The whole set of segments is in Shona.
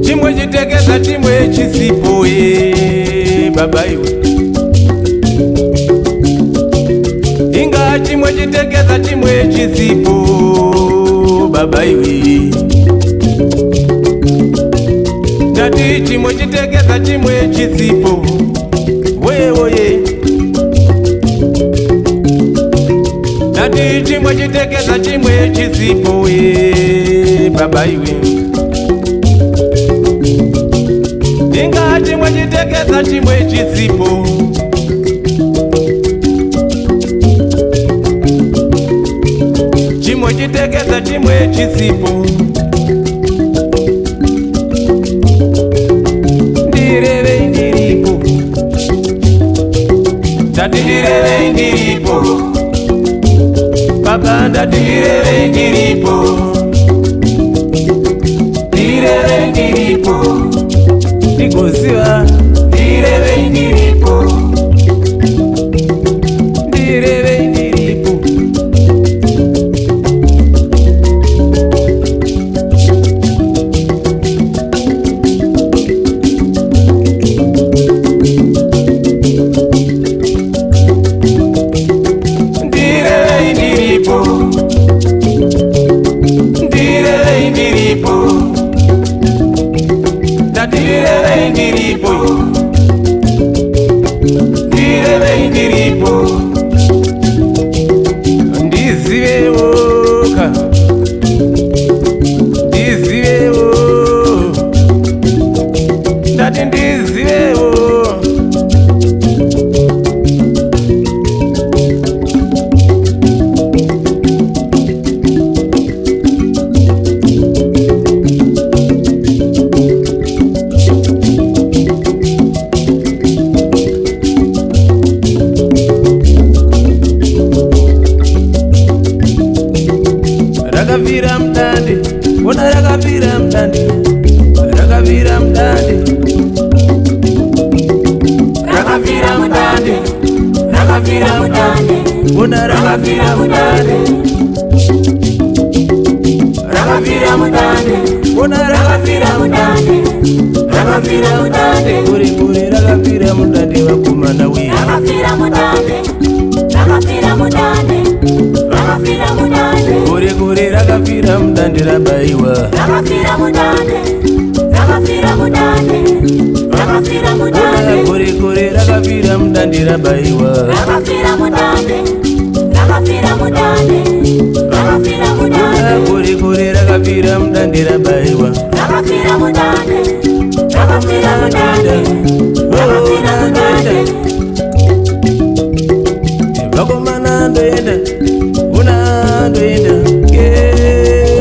Chimwe chitekeza chimwe chisipo baba iwe. Inga chimwe chitekeza chimwe chisipo baba iwe. Ndati chimwe chitekeza chimwe chisipo wewe. Ndati chimwe chitekeza chimwe chisipo baba iwe. Inga chimwe chitekeza chimwe chisipo chimwe chitekeza chimwe chisipo ndireve ndiripo ndati ndireve ndiripo baba ndati ndireve ndiripo ndireve ndiripo ndikuziva ndireve ndiripo ndireve ndiripo ndireve ndiripo ndireve ndiripo ndireve ndiripo ndireve ndiripo ndizivewoka ndizivewo ndati ndizivewo rakavira mudande ona rakavira mudande rakavira mudande rakavira mudande rakavira mudande ona rakavira mudande rakavira mudande ona rakavira mudande rakavira mudande kuri kuri rakavira mudande vakomana we rakavira mudande rakavira mudande rakavira mudande kuri kuri rakavira mudande rabaiwa rakavira mudande rakavira mudande rakavira mudande kuri kuri rakavira mudande rabaiwa rakavira mudande rakavira mudande rakavira mudande kuri kuri rakavira mudande rabaiwa rakavira mudande rakavira mudande rakavira mudande vakomana ndoenda una ndoenda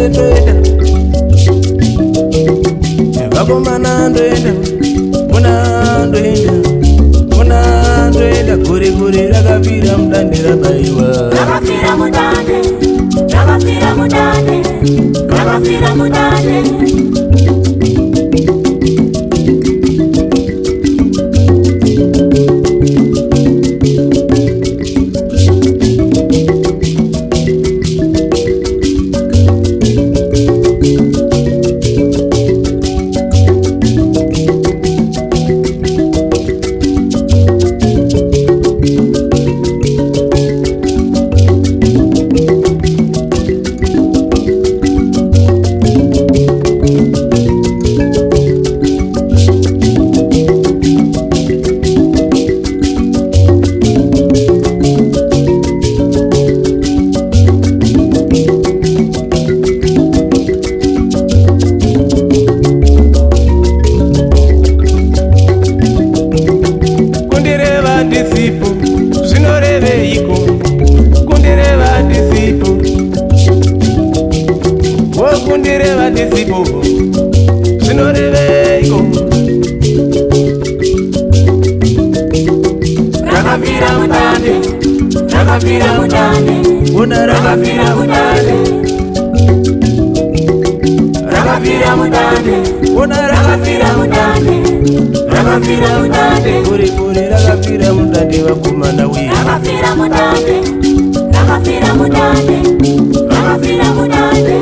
ndoenda vakomana ndoenda una ndoenda una ndoenda kuri kuri rakavira mudande rabaiwa rakavira mudande rakavira mudande rakavira mudande kundireva ndisipo zvinoreveiko rakavira mudande rakavira mudande ona rakavira mudande rakavira mudande ona rakavira mudande rakafira mudande, kuri kuri rakafira mudande vakomana we. rakafira mudande, rakafira mudande, rakafira mudande.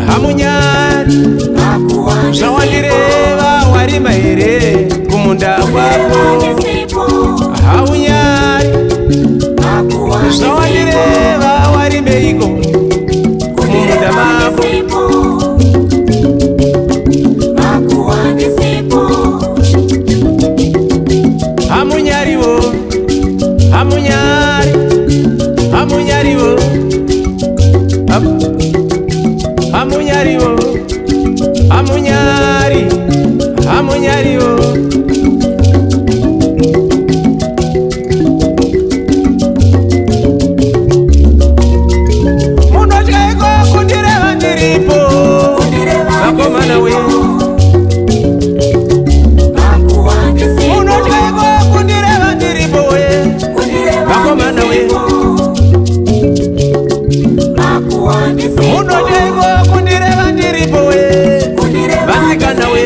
Hamunyari zvawandireva warima here kumunda kwako. Hamunyari zvawandireva warimeiko kumunda mako. Hamunyariwo, hamunyari, hamunyariwo, hamunyariwo, hamunyari, hamunyariwo. Munotyaiko kundireva ndiripo vakomana we. Munotyaiko kundireva ndiripo we vakomana we. Munotyaiko kundireva ndiripo we vasikana we.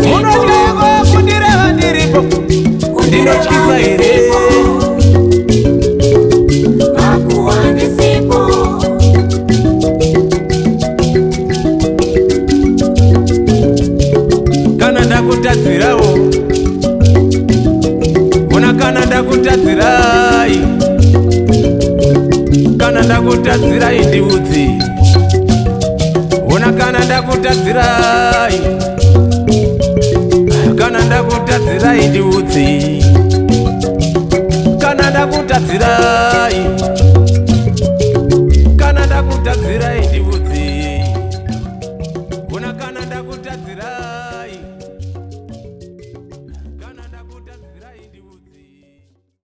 Munotyaiko kundireva ndiripo ndinotyisa here. Kana ndakutadzirawo ona, kana ndakutadzirai, kana ndakutadzirai ndiudzi ona, kana ndakutadzirai, kana ndakutadzirai ndiudzi, kana ndakutadzirai.